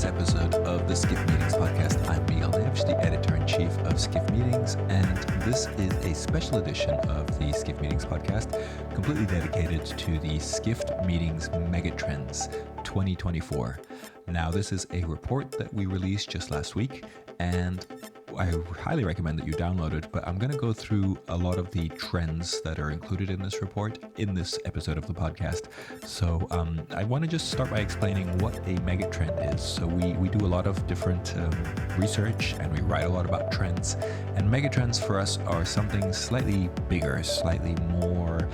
this episode of the Skift Meetings Podcast. I'm Miguel Neves, the editor-in-chief of Skift Meetings, and this is a special edition of the Skift Meetings Podcast, completely dedicated to the Skift Meetings Megatrends 2024. Now, this is a report that we released just last week, and I highly recommend that you download it, but I'm going to go through a lot of the trends that are included in this report in this episode of the podcast. So I want to just start by explaining what a megatrend is. So we do a lot of different research and we write a lot about trends, and megatrends for us are something slightly bigger, slightly more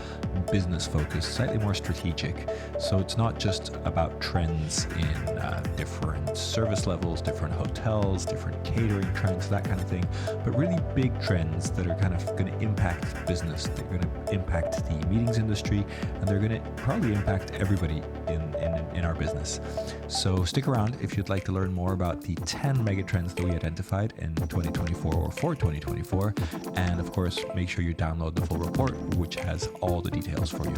business focused, slightly more strategic. So it's not just about trends in different service levels, different hotels, different catering trends, that kind of thing, but really big trends that are kind of going to impact business. They're going to impact the meetings industry, and they're going to probably impact everybody in our business. So stick around if you'd like to learn more about the 10 megatrends that we identified in 2024 or for 2024. And of course, make sure you download the full report, which has all the details for you.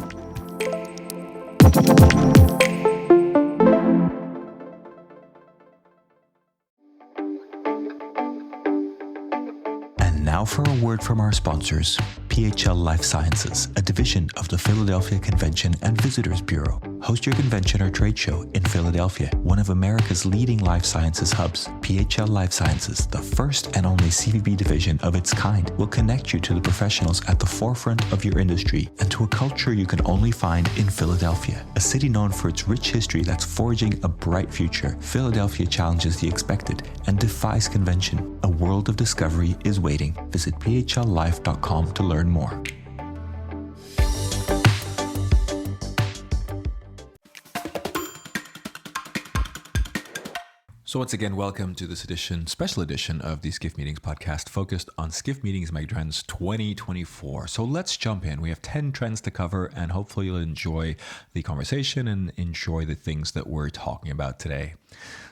Now for a word from our sponsors, PHL Life Sciences, a division of the Philadelphia Convention and Visitors Bureau. Host your convention or trade show in Philadelphia, one of America's leading life sciences hubs. PHL Life Sciences, the first and only CVB division of its kind, will connect you to the professionals at the forefront of your industry and to a culture you can only find in Philadelphia, a city known for its rich history that's forging a bright future. Philadelphia challenges the expected and defies convention. A world of discovery is waiting. Visit phlife.com to learn more. So once again, welcome to this special edition of the Skift Meetings Podcast, focused on Skift Meetings Megatrends 2024. So let's jump in. We have 10 trends to cover, and hopefully you'll enjoy the conversation and enjoy the things that we're talking about today.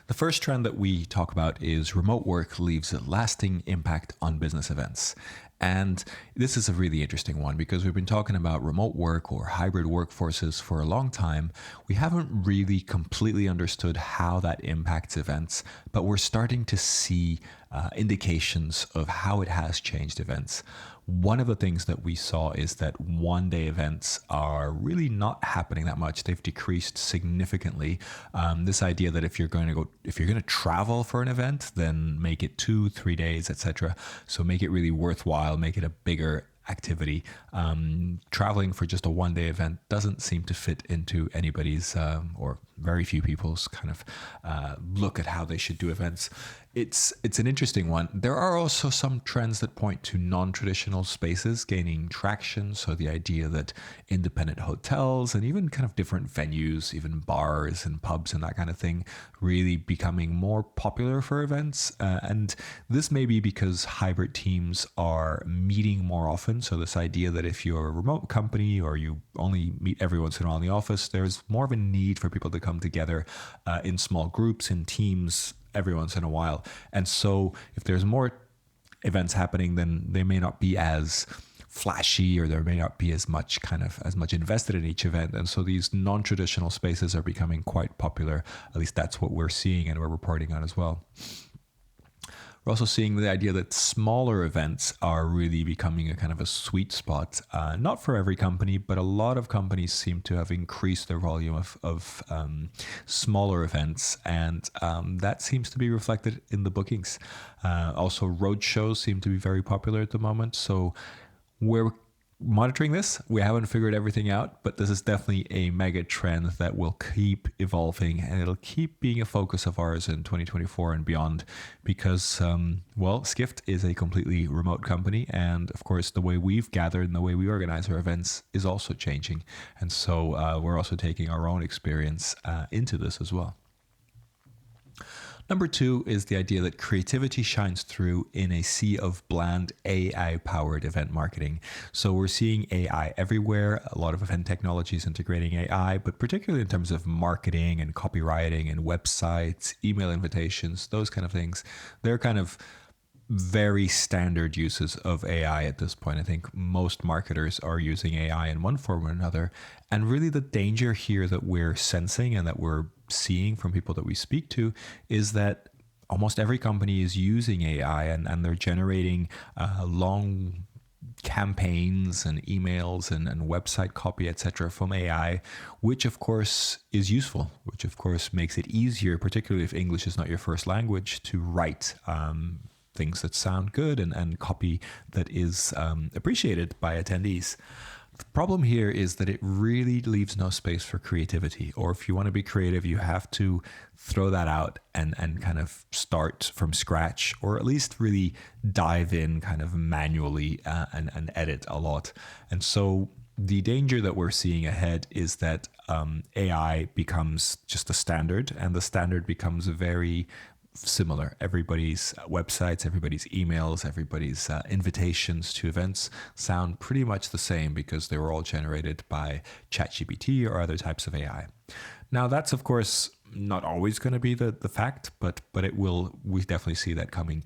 The first trend that we talk about is remote work leaves a lasting impact on business events. And this is a really interesting one because we've been talking about remote work or hybrid workforces for a long time. We haven't really completely understood how that impacts events, but we're starting to see indications of how it has changed events. One of the things that we saw is that one-day events are really not happening that much. They've decreased significantly. This idea that if you're going to travel for an event, then make it 2-3 days, etc. So make it really worthwhile, make it a bigger activity. Traveling for just a one-day event doesn't seem to fit into anybody's or very few people's kind of look at how they should do events. It's an interesting one. There are also some trends that point to non-traditional spaces gaining traction. So the idea that independent hotels and even kind of different venues, even bars and pubs and that kind of thing, really becoming more popular for events. And this may be because hybrid teams are meeting more often. So this idea that if you're a remote company or you only meet every once in a while in the office, there's more of a need for people to come together in small groups, in teams, every once in a while. And so if there's more events happening, then they may not be as flashy, or there may not be as much invested in each event. And so these non-traditional spaces are becoming quite popular. At least that's what we're seeing and we're reporting on as well. We're also seeing the idea that smaller events are really becoming a kind of a sweet spot. Not for every company, but a lot of companies seem to have increased their volume of smaller events, and that seems to be reflected in the bookings. Also, road shows seem to be very popular at the moment. So we're monitoring this. We haven't figured everything out, but this is definitely a mega trend that will keep evolving, and it'll keep being a focus of ours in 2024 and beyond because, Skift is a completely remote company, and of course the way we've gathered and the way we organize our events is also changing. And so we're also taking our own experience into this as well. Number 2 is the idea that creativity shines through in a sea of bland AI-powered event marketing. So we're seeing AI everywhere. A lot of event technologies integrating AI, but particularly in terms of marketing and copywriting and websites, email invitations, those kind of things. They're kind of very standard uses of AI at this point. I think most marketers are using AI in one form or another. And really, the danger here that we're sensing and that we're seeing from people that we speak to is that almost every company is using AI, and they're generating long campaigns and emails and website copy, etc., from AI, which of course is useful, which of course makes it easier, particularly if English is not your first language, to write things that sound good and copy that is appreciated by attendees. The problem here is that it really leaves no space for creativity. Or if you want to be creative, you have to throw that out and kind of start from scratch, or at least really dive in kind of manually and edit a lot. And so the danger that we're seeing ahead is that AI becomes just a standard, and the standard becomes very similar. Everybody's websites, everybody's emails, everybody's invitations to events sound pretty much the same because they were all generated by ChatGPT or other types of AI. Now, that's of course not always going to be the fact, but it will. We definitely see that coming.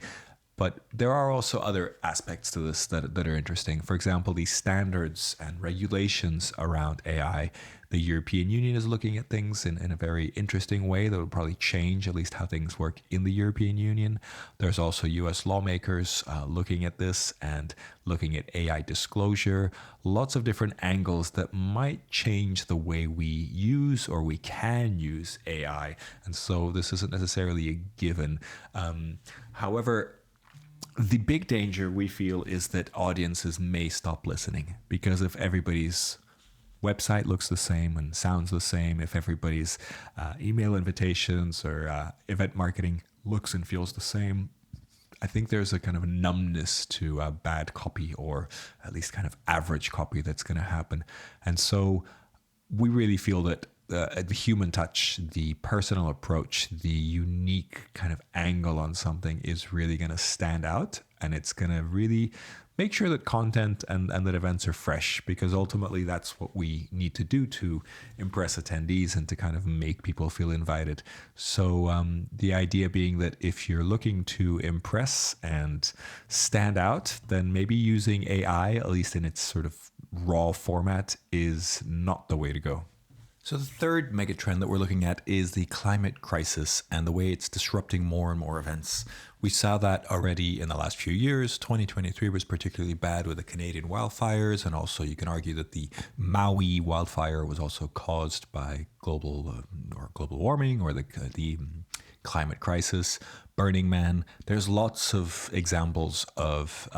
But there are also other aspects to this that are interesting. For example, these standards and regulations around AI. The European Union is looking at things in a very interesting way that will probably change at least how things work in the European Union. There's also US lawmakers looking at this and looking at AI disclosure, lots of different angles that might change the way we use or we can use AI. And so this isn't necessarily a given. However, the big danger we feel is that audiences may stop listening, because if everybody's website looks the same and sounds the same, if everybody's email invitations or event marketing looks and feels the same, I think there's a kind of a numbness to bad copy, or at least kind of average copy, that's going to happen. And so we really feel that the human touch, the personal approach, the unique kind of angle on something is really going to stand out, and it's going to really make sure that content and that events are fresh, because ultimately that's what we need to do to impress attendees and to kind of make people feel invited. So the idea being that if you're looking to impress and stand out, then maybe using AI, at least in its sort of raw format, is not the way to go. So the third megatrend that we're looking at is the climate crisis and the way it's disrupting more and more events. We saw that already in the last few years. 2023 was particularly bad with the Canadian wildfires, and also you can argue that the Maui wildfire was also caused by global warming or the climate crisis. Burning Man. There's lots of examples of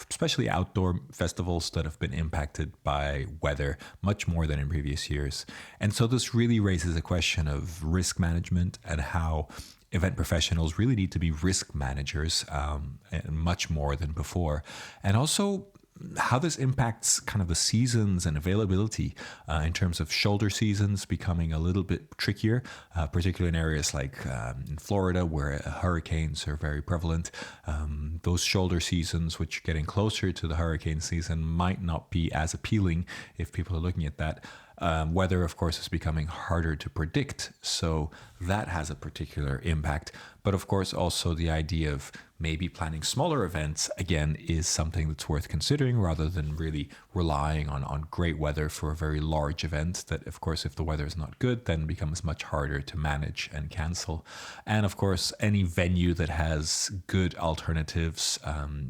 especially outdoor festivals that have been impacted by weather much more than in previous years. And so this really raises a question of risk management and how event professionals really need to be risk managers much more than before. And also how this impacts kind of the seasons and availability in terms of shoulder seasons becoming a little bit trickier, particularly in areas like in Florida where hurricanes are very prevalent. Those shoulder seasons, which are getting closer to the hurricane season, might not be as appealing if people are looking at that. Weather, of course, is becoming harder to predict, so that has a particular impact. But of course, also the idea of maybe planning smaller events, again, is something that's worth considering, rather than really relying on great weather for a very large event that, of course, if the weather is not good, then becomes much harder to manage and cancel. And of course, any venue that has good alternatives,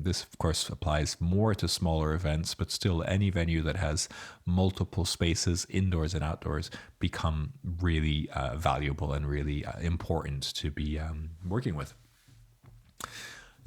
this of course applies more to smaller events, but still any venue that has multiple spaces, indoors and outdoors, become really valuable and really important to be working with.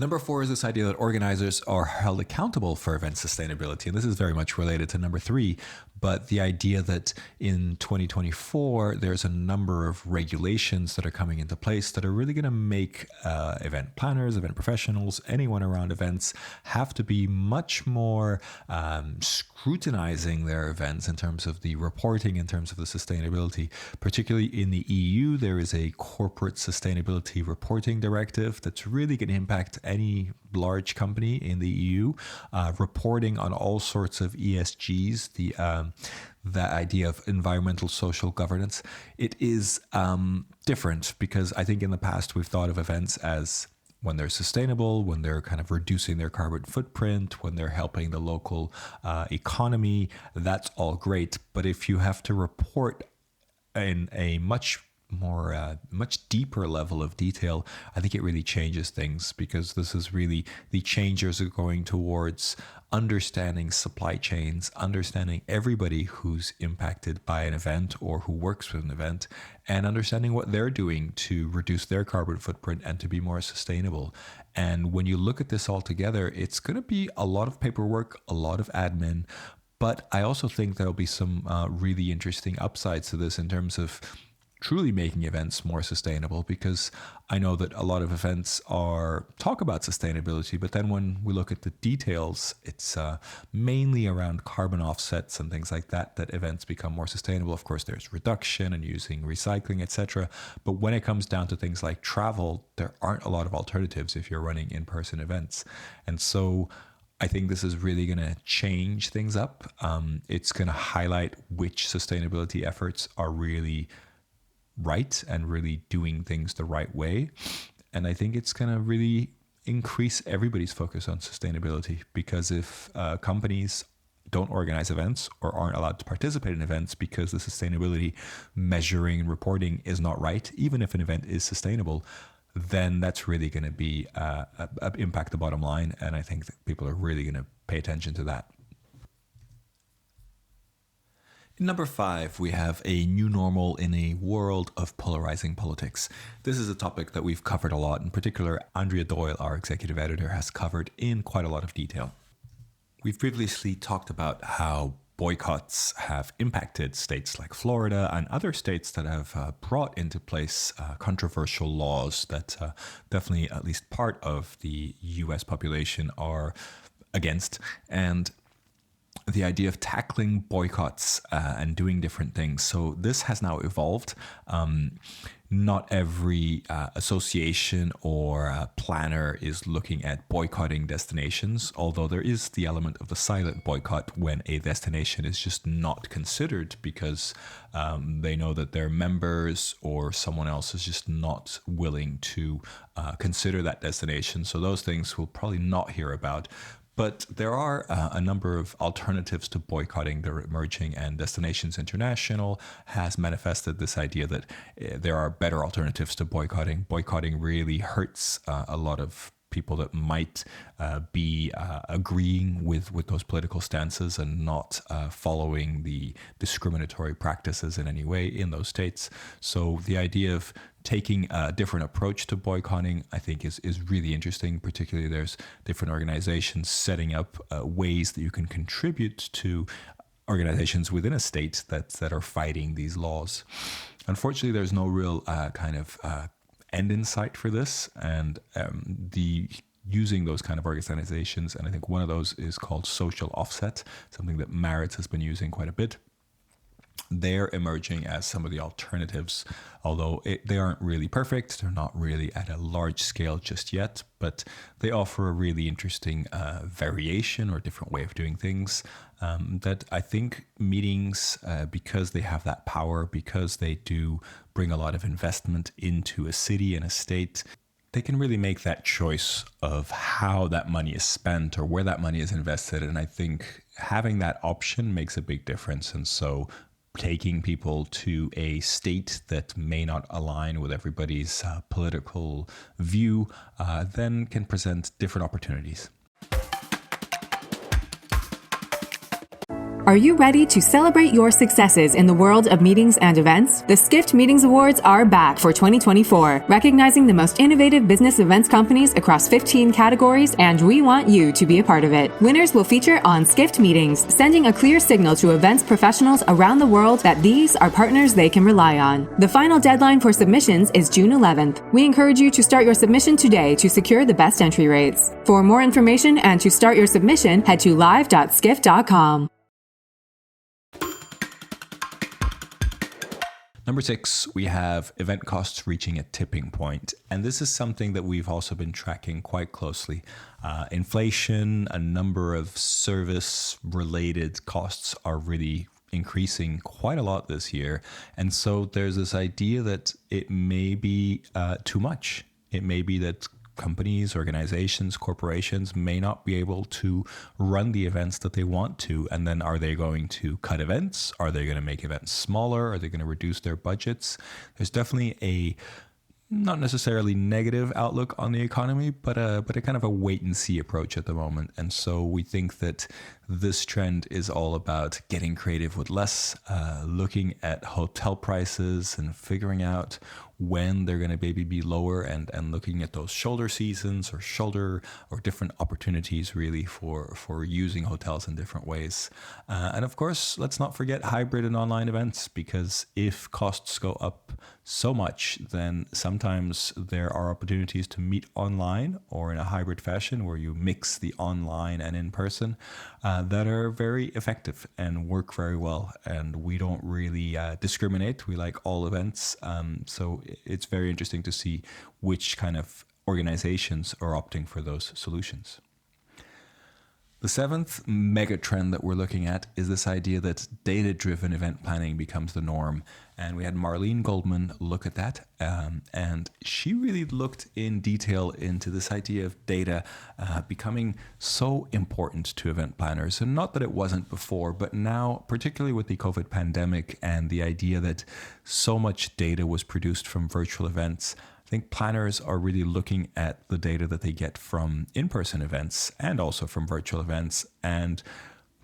Number 4 is this idea that organizers are held accountable for event sustainability. And this is very much related to number 3, but the idea that in 2024, there's a number of regulations that are coming into place that are really going to make event planners, event professionals, anyone around events have to be much more scrutinizing their events in terms of the reporting, in terms of the sustainability. Particularly in the EU, there is a corporate sustainability reporting directive that's really going to impact any large company in the EU, reporting on all sorts of ESGs, the idea of environmental social governance. It is different because I think in the past we've thought of events as when they're sustainable, when they're kind of reducing their carbon footprint, when they're helping the local economy, that's all great. But if you have to report in a much deeper level of detail, I think it really changes things, because this is really, the changes are going towards understanding supply chains, understanding everybody who's impacted by an event or who works with an event, and understanding what they're doing to reduce their carbon footprint and to be more sustainable. And when you look at this all together, it's going to be a lot of paperwork, a lot of admin, but I also think there'll be some really interesting upsides to this in terms of truly making events more sustainable, because I know that a lot of events talk about sustainability, but then when we look at the details, it's mainly around carbon offsets and things like that events become more sustainable. Of course, there's reduction and using recycling, etc. But when it comes down to things like travel, there aren't a lot of alternatives if you're running in-person events. And so I think this is really going to change things up. It's going to highlight which sustainability efforts are really right and really doing things the right way. And I think it's going to really increase everybody's focus on sustainability, because if companies don't organize events or aren't allowed to participate in events because the sustainability measuring and reporting is not right, even if an event is sustainable, then that's really going to be impact the bottom line. And I think that people are really going to pay attention to that. Number 5, we have a new normal in a world of polarizing politics. This is a topic that we've covered a lot. In particular, Andrea Doyle, our executive editor, has covered in quite a lot of detail. We've previously talked about how boycotts have impacted states like Florida and other states that have brought into place controversial laws that definitely at least part of the US population are against. And the idea of tackling boycotts and doing different things. So this has now evolved. Not every association or planner is looking at boycotting destinations, although there is the element of the silent boycott when a destination is just not considered because they know that their members or someone else is just not willing to consider that destination. So those things we'll probably not hear about. But there are a number of alternatives to boycotting that are emerging, and Destinations International has manifested this idea that there are better alternatives to boycotting. Boycotting really hurts a lot of people that might be agreeing with those political stances and not following the discriminatory practices in any way in those states. So the idea of taking a different approach to boycotting, I think, is really interesting. Particularly, there's different organizations setting up ways that you can contribute to organizations within a state that are fighting these laws. Unfortunately, there's no real kind of end in sight for this, and the using those kind of organizations, and I think one of those is called social offset, something that Maritz has been using quite a bit. They're emerging as some of the alternatives, although they aren't really perfect. They're not really at a large scale just yet, but they offer a really interesting variation or different way of doing things that I think meetings, because they have that power, because they do bring a lot of investment into a city and a state, they can really make that choice of how that money is spent or where that money is invested. And I think having that option makes a big difference. And so taking people to a state that may not align with everybody's political view then can present different opportunities. Are you ready to celebrate your successes in the world of meetings and events? The Skift Meetings Awards are back for 2024, recognizing the most innovative business events companies across 15 categories, and we want you to be a part of it. Winners will feature on Skift Meetings, sending a clear signal to events professionals around the world that these are partners they can rely on. The final deadline for submissions is June 11th. We encourage you to start your submission today to secure the best entry rates. For more information and to start your submission, head to live.skift.com. Number 6, we have event costs reaching a tipping point. And this is something that we've also been tracking quite closely. Inflation, a number of service-related costs are really increasing quite a lot this year. And so there's this idea that it may be too much. It may be that companies, organizations, corporations may not be able to run the events that they want to. And then are they going to cut events? Are they going to make events smaller? Are they going to reduce their budgets? There's definitely a not necessarily negative outlook on the economy, but a kind of a wait and see approach at the moment. And so we think that this trend is all about getting creative with less, looking at hotel prices and figuring out when they're going to maybe be lower, and looking at those shoulder seasons or different opportunities really for using hotels in different ways. And of course, let's not forget hybrid and online events, because if costs go up so much, then sometimes there are opportunities to meet online or in a hybrid fashion where you mix the online and in person that are very effective and work very well. And we don't really discriminate. We like all events. So it's very interesting to see which kind of organizations are opting for those solutions. The seventh mega trend that we're looking at is this idea that data-driven event planning becomes the norm. And we had Marlene Goldman look at that. And she really looked in detail into this idea of data becoming so important to event planners. And not that it wasn't before, but now, particularly with the COVID pandemic and the idea that so much data was produced from virtual events, I think planners are really looking at the data that they get from in-person events and also from virtual events. And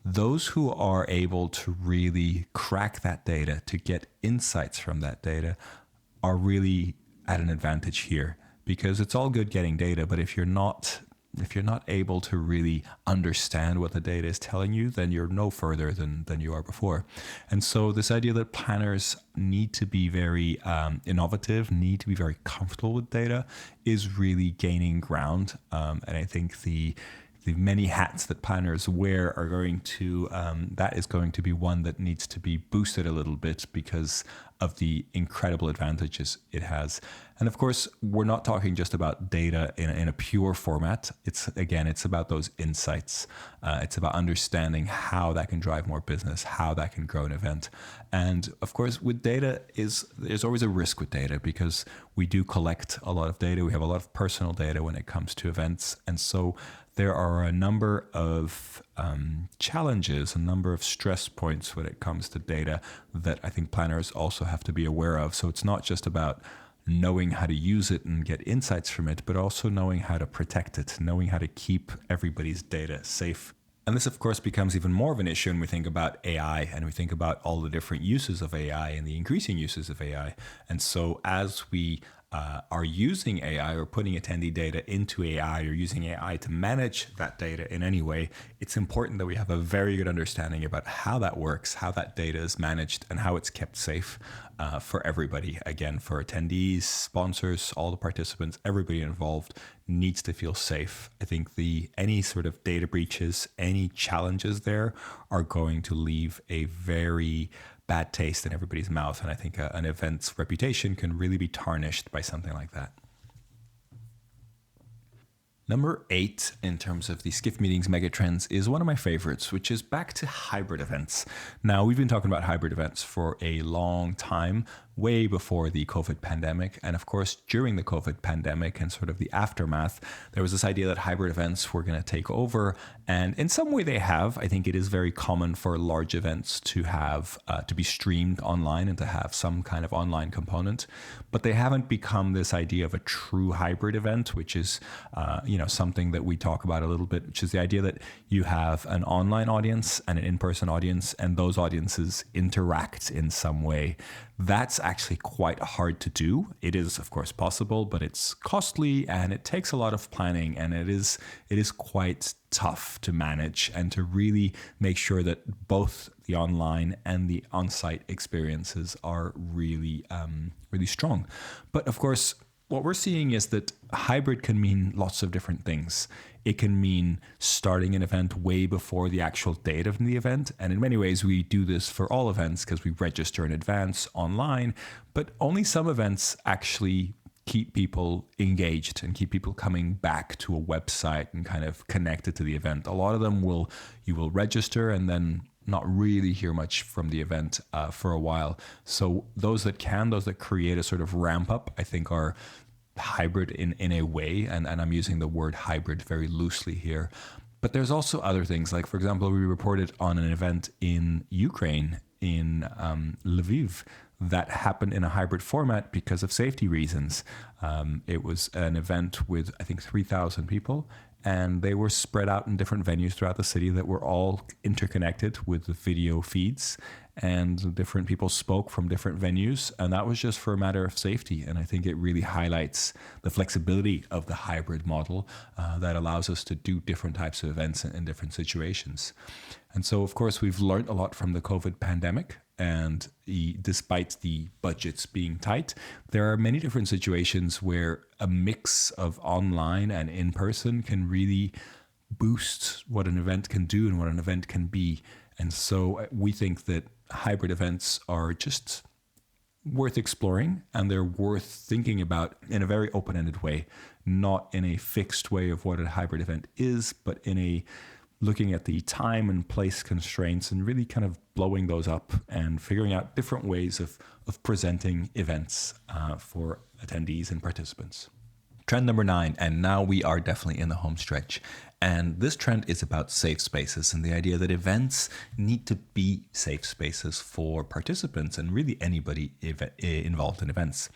those who are able to really crack that data, to get insights from that data, are really at an advantage here, because it's all good getting data, but if you're not able to really understand what the data is telling you, then you're no further than you are before. And so this idea that planners need to be very innovative, need to be very comfortable with data, is really gaining ground. And I think the many hats that planners wear are going to, that is going to be one that needs to be boosted a little bit because of the incredible advantages it has. And of course, we're not talking just about data in a pure format. It's about those insights. It's about understanding how that can drive more business, how that can grow an event. And of course, with data, there's always a risk with data, because we do collect a lot of data. We have a lot of personal data when it comes to events. And so there are a number of challenges, a number of stress points when it comes to data that I think planners also have to be aware of. So it's not just about knowing how to use it and get insights from it, but also knowing how to protect it, knowing how to keep everybody's data safe. And this, of course, becomes even more of an issue when we think about AI and we think about all the different uses of AI and the increasing uses of AI. And so as we are using AI or putting attendee data into AI or using AI to manage that data in any way, it's important that we have a very good understanding about how that works, how that data is managed, and how it's kept safe for everybody. Again, for attendees, sponsors, all the participants, everybody involved needs to feel safe. I think any sort of data breaches, any challenges there are going to leave a very bad taste in everybody's mouth. And I think an event's reputation can really be tarnished by something like that. Number 8 in terms of the Skift Meetings Megatrends is one of my favorites, which is back to hybrid events. Now, we've been talking about hybrid events for a long time, way before the COVID pandemic. And of course, during the COVID pandemic and sort of the aftermath, there was this idea that hybrid events were going to take over. And in some way they have. I think it is very common for large events to have to be streamed online and to have some kind of online component. But they haven't become this idea of a true hybrid event, which is something that we talk about a little bit, which is the idea that you have an online audience and an in-person audience, and those audiences interact in some way. That's actually quite hard to do. It is, of course, possible, but it's costly and it takes a lot of planning, and it is quite tough to manage and to really make sure that both the online and the on-site experiences are really, really strong. But of course, what we're seeing is that hybrid can mean lots of different things. It can mean starting an event way before the actual date of the event. And in many ways, we do this for all events because we register in advance online. But only some events actually keep people engaged and keep people coming back to a website and kind of connected to the event. A lot of them you will register and then not really hear much from the event for a while. So those that create a sort of ramp up, I think are hybrid in a way, and I'm using the word hybrid very loosely here. But there's also other things, like, for example, we reported on an event in Ukraine, in Lviv, that happened in a hybrid format because of safety reasons. It was an event with, I think, 3,000 people, and they were spread out in different venues throughout the city that were all interconnected with the video feeds, and different people spoke from different venues, and that was just for a matter of safety. And I think it really highlights the flexibility of the hybrid model that allows us to do different types of events in different situations. And so, of course, we've learned a lot from the COVID pandemic. And despite the budgets being tight, there are many different situations where a mix of online and in person can really boost what an event can do and what an event can be. And so we think that hybrid events are just worth exploring, and they're worth thinking about in a very open-ended way, not in a fixed way of what a hybrid event is, but in a looking at the time and place constraints and really kind of blowing those up and figuring out different ways of presenting events for attendees and participants. Trend number 9, and now we are definitely in the home stretch. And this trend is about safe spaces and the idea that events need to be safe spaces for participants and really anybody involved in events.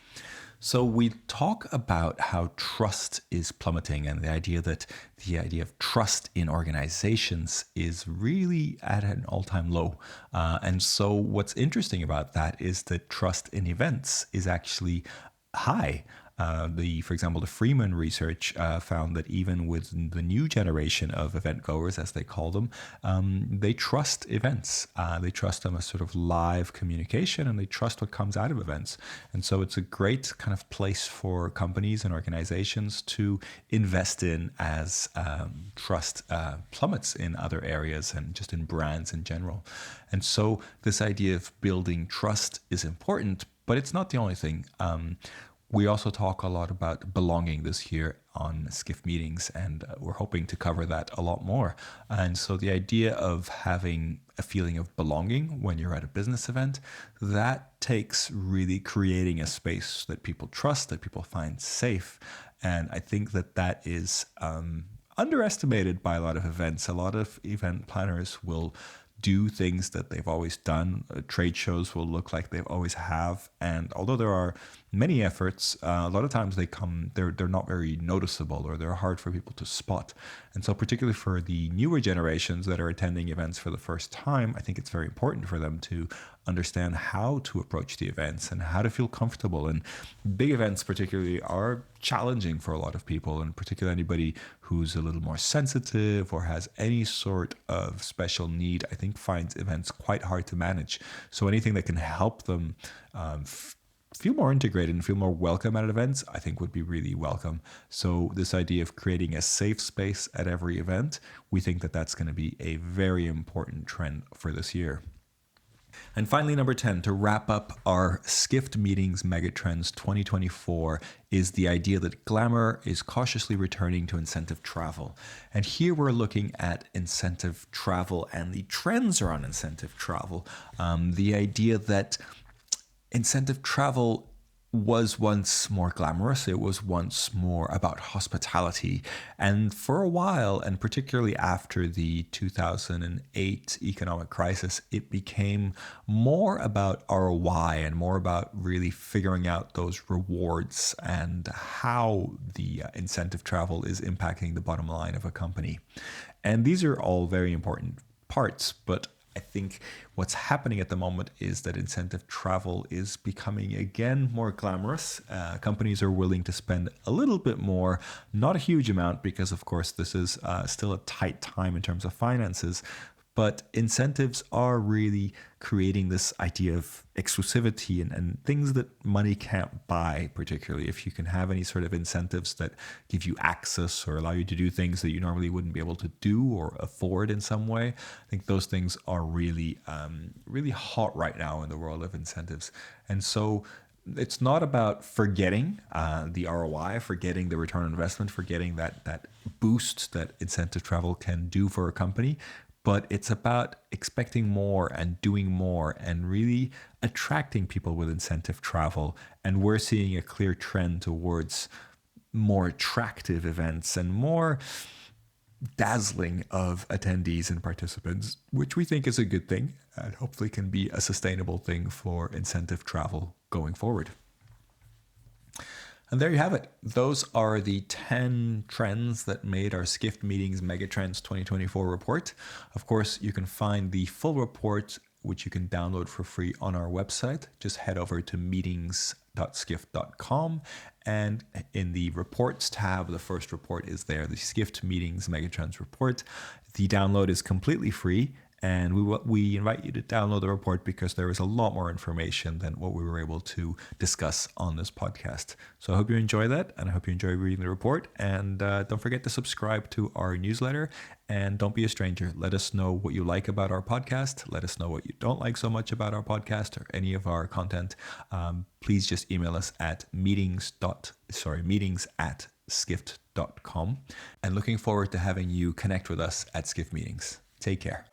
So we talk about how trust is plummeting, and the idea of trust in organizations is really at an all-time low. And so what's interesting about that is that trust in events is actually high. For example, the Freeman research found that even with the new generation of event goers, as they call them, they trust events. They trust them as sort of live communication, and they trust what comes out of events. And so it's a great kind of place for companies and organizations to invest in as trust plummets in other areas and just in brands in general. And so this idea of building trust is important, but it's not the only thing. We also talk a lot about belonging this year on Skift Meetings, and we're hoping to cover that a lot more. And so the idea of having a feeling of belonging when you're at a business event, that takes really creating a space that people trust, that people find safe. And I think that is underestimated by a lot of events. A lot of event planners will do things that they've always done. Trade shows will look like they've always have. And although there are many efforts, a lot of times they're not very noticeable, or they're hard for people to spot. And so particularly for the newer generations that are attending events for the first time, I think it's very important for them to understand how to approach the events and how to feel comfortable. And big events particularly are challenging for a lot of people, and particularly anybody who's a little more sensitive or has any sort of special need, I think finds events quite hard to manage. So anything that can help them feel more integrated and feel more welcome at events, I think would be really welcome. So this idea of creating a safe space at every event, we think that that's going to be a very important trend for this year. And finally, number 10, to wrap up our Skift Meetings Megatrends 2024, is the idea that glamour is cautiously returning to incentive travel. And here we're looking at incentive travel and the trends around incentive travel. The idea that incentive travel was once more glamorous. It was once more about hospitality. And for a while, and particularly after the 2008 economic crisis, it became more about ROI and more about really figuring out those rewards and how the incentive travel is impacting the bottom line of a company. And these are all very important parts, but I think what's happening at the moment is that incentive travel is becoming again more glamorous. Companies are willing to spend a little bit more, not a huge amount, because of course this is still a tight time in terms of finances. But incentives are really creating this idea of exclusivity and things that money can't buy, particularly if you can have any sort of incentives that give you access or allow you to do things that you normally wouldn't be able to do or afford in some way. I think those things are really, really hot right now in the world of incentives. And so it's not about forgetting the ROI, forgetting the return on investment, forgetting that boost that incentive travel can do for a company. But it's about expecting more and doing more and really attracting people with incentive travel. And we're seeing a clear trend towards more attractive events and more dazzling of attendees and participants, which we think is a good thing and hopefully can be a sustainable thing for incentive travel going forward. And there you have it. Those are the 10 trends that made our Skift Meetings Megatrends 2024 report. Of course, you can find the full report, which you can download for free on our website. Just head over to meetings.skift.com. And in the reports tab, the first report is there, the Skift Meetings Megatrends report. The download is completely free. And we invite you to download the report because there is a lot more information than what we were able to discuss on this podcast. So I hope you enjoy that, and I hope you enjoy reading the report. And don't forget to subscribe to our newsletter, and don't be a stranger. Let us know what you like about our podcast. Let us know what you don't like so much about our podcast or any of our content. Please just email us at meetings@skift.com. And looking forward to having you connect with us at Skift Meetings. Take care.